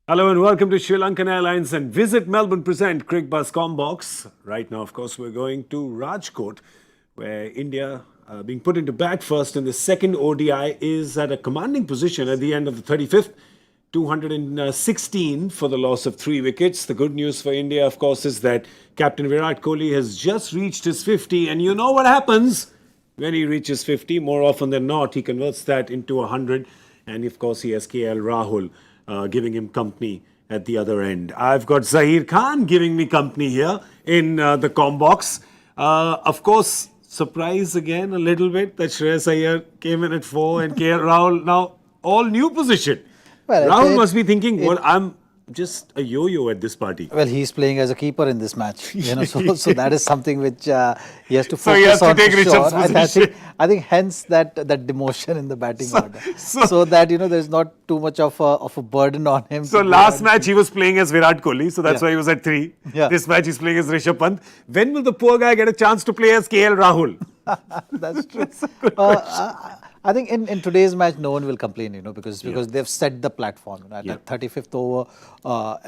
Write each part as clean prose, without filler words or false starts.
Hello and welcome to Sri Lankan Airlines and Visit Melbourne present Crick Bus Combox. Right now, of course, we're going to Rajkot, where India, being put into bat first in the second ODI, is at a commanding position at the end of the 35th. 216 for the loss of 3 wickets. The good news for India, of course, is that Captain Virat Kohli has just reached his 50, and you know what happens when he reaches 50. More often than not, he converts that into 100, and of course, he has KL Rahul giving him company at the other end. I've got Zahir Khan giving me company here in the Combox. Of course, surprise again a little bit that Shreyas Iyer came in at 4 and KL Rahul now all new position. Well, Rahul must be thinking, well, I'm just a yo-yo at this party. well, he's playing as a keeper in this match, so that is something which he has to So he focus has to on take for Rishabh's sure. position. I think hence that demotion in the batting order, so that there's not too much of a burden on him. So to go last and- match he was playing as Virat Kohli, so that's Yeah. why he was at 3. Yeah. This match he's playing as Rishabh Pant. When will the poor guy get a chance to play as KL Rahul? That's true. I think in today's match, no one will complain, because they've set the platform. At that 35th over,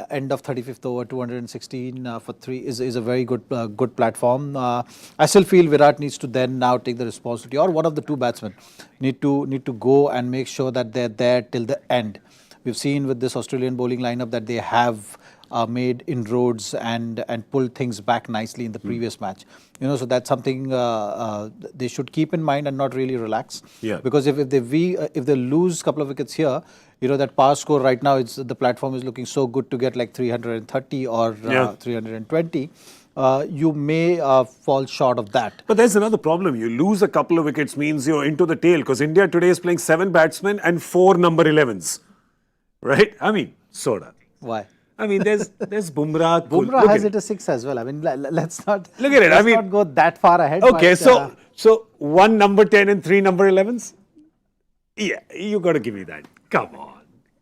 end of 35th over, 216 for 3 is a very good platform. I still feel Virat needs to then now take the responsibility, or one of the two batsmen need to go and make sure that they're there till the end. We've seen with this Australian bowling lineup that they have made inroads and pulled things back nicely in the previous match. So that's something they should keep in mind and not really relax. Yeah. Because if they lose a couple of wickets here, that power score right now, the platform is looking so good to get like 330 or 320. You may fall short of that. But there's another problem. You lose a couple of wickets means you're into the tail because India today is playing 7 batsmen and 4 number 11s. Right? I mean, sorta. Why? I mean, there's Bumrah. Bumrah Look has at it as 6 as well. I mean, let's not Look at it. I let's mean- not go that far ahead. Okay, but, so 1 number 10 and 3 number 11s? Yeah, you got to give me that. Come on.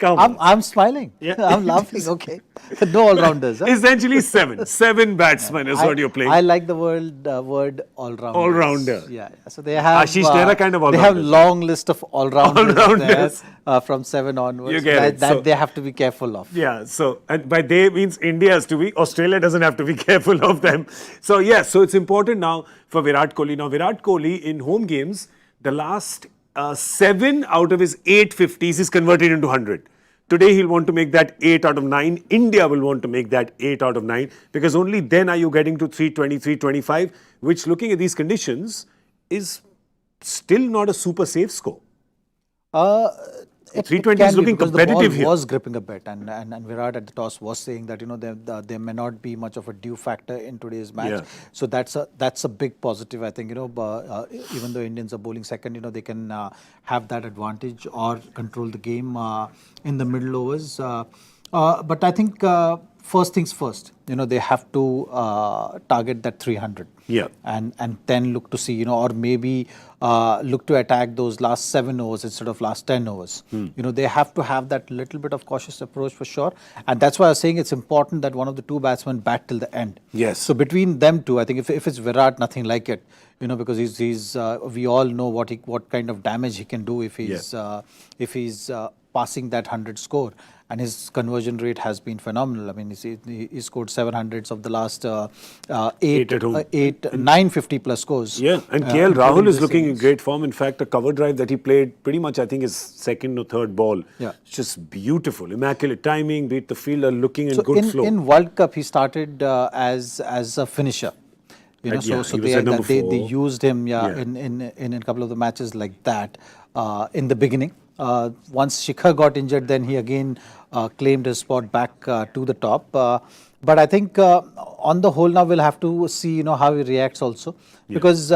I'm smiling. Yeah. I'm laughing. Okay, no all-rounders. Huh? Essentially 7. 7 batsmen is what you're playing. I like the word all-rounder. All-rounder. Yeah. So they have Ashish Nehra kind of They have all-rounders. long list of all-rounders, All-rounders. there, from 7 onwards. You get that it. that So- they have to be careful of. Yeah, so, and by they means India has to be, Australia doesn't have to be careful of them. So, yes, so it's important now for Virat Kohli. Now, Virat Kohli in home games, the last 7 out of his 8 50s is converted into 100. Today, he'll want to make that 8 out of 9. India will want to make that 8 out of 9 because only then are you getting to 320, 325, which looking at these conditions is still not a super safe score. It 320 can is be looking because competitive the here. ball was gripping a bit, and Virat at the toss was saying that there may not be much of a due factor in today's match. Yeah. So that's a big positive. I think even though Indians are bowling second, they can have that advantage or control the game in the middle overs. But I think first things first. They have to target that 300. Yeah. And then look to see, or maybe look to attack those last 7 overs instead of last 10 overs. They have to have that little bit of cautious approach for sure. And that's why I was saying it's important that one of the two batsmen bat till the end. Yes. So between them two, I think if it's Virat, nothing like it. Because he's we all know what kind of damage he can do if he's passing that 100 score, and his conversion rate has been phenomenal. I mean, he scored 700s of the last 8 at home. 950 plus scores. Yeah, and KL Rahul including is this looking in innings. great form. In fact, a cover drive that he played pretty much, I think, his second or third ball. Yeah. It's just beautiful. Immaculate timing, beat the fielder, looking in So good flow. in World Cup, he started as a finisher. Yeah, So he was at number they 4. used him Yeah. in a couple of the matches like that in the beginning. Once Shikhar got injured, then he again claimed his spot back to the top. But I think on the whole now we'll have to see how he reacts also, because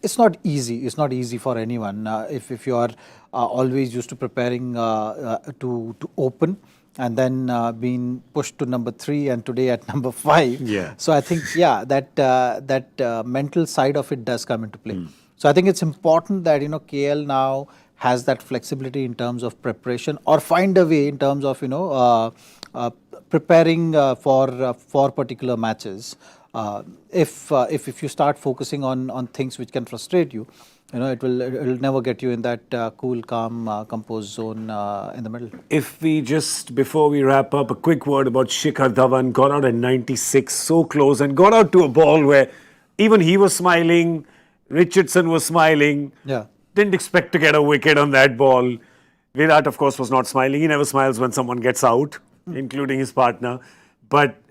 it's not easy. It's not easy for anyone if you are always used to preparing to open, and then being pushed to number 3 and today at number 5. Yeah. So I think, that mental side of it does come into play. So I think it's important that, KL now has that flexibility in terms of preparation, or find a way in terms of, preparing for particular matches. If you start focusing on things which can frustrate you, You know, it'll never get you in that cool, calm, composed zone in the middle. If we just, before we wrap up, a quick word about Shikhar Dhawan, got out at 96, so close, and got out to a ball where even he was smiling, Richardson was smiling. Yeah. Didn't expect to get a wicket on that ball. Virat, of course, was not smiling. He never smiles when someone gets out, including his partner. But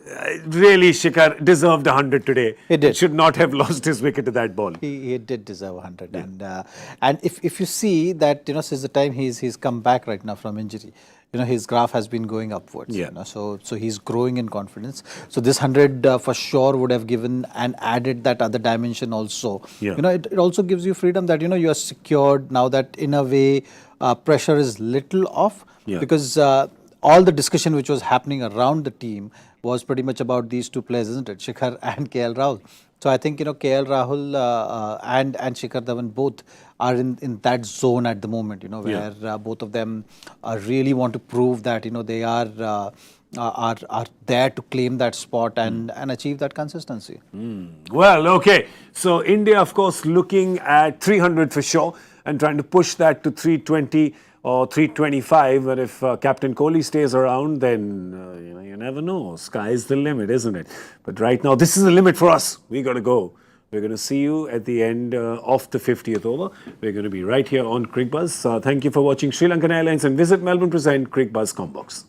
really, Shikhar deserved 100 today. He did. Should not have lost his wicket to that ball. He did deserve 100, and if you see that, you know, since the time he's come back right now from injury, you know, his graph has been going upwards. Yeah. You know, so he's growing in confidence. So this 100 for sure would have given and added that other dimension also. Yeah. You know, it also gives you freedom that, you know, you are secured now, that in a way pressure is little off. Yeah. Because all the discussion which was happening around the team was pretty much about these two players, isn't it? Shikhar and KL Rahul. So I think, you know, KL Rahul and Shikhar Dhawan both are in that zone at the moment, you know, where both of them really want to prove that, you know, they are there to claim that spot and achieve that consistency. Well, okay. So India, of course, looking at 300 for sure and trying to push that to 320 or 325. But if Captain Kohli stays around, then you know, you never know. Sky's the limit, isn't it? But right now, this is the limit for us. We got to go. We're going to see you at the end of the 50th over. We're going to be right here on Cricket Buzz. Thank you for watching Sri Lankan Airlines, and visit Melbourne Present Cricket Buzz Combox.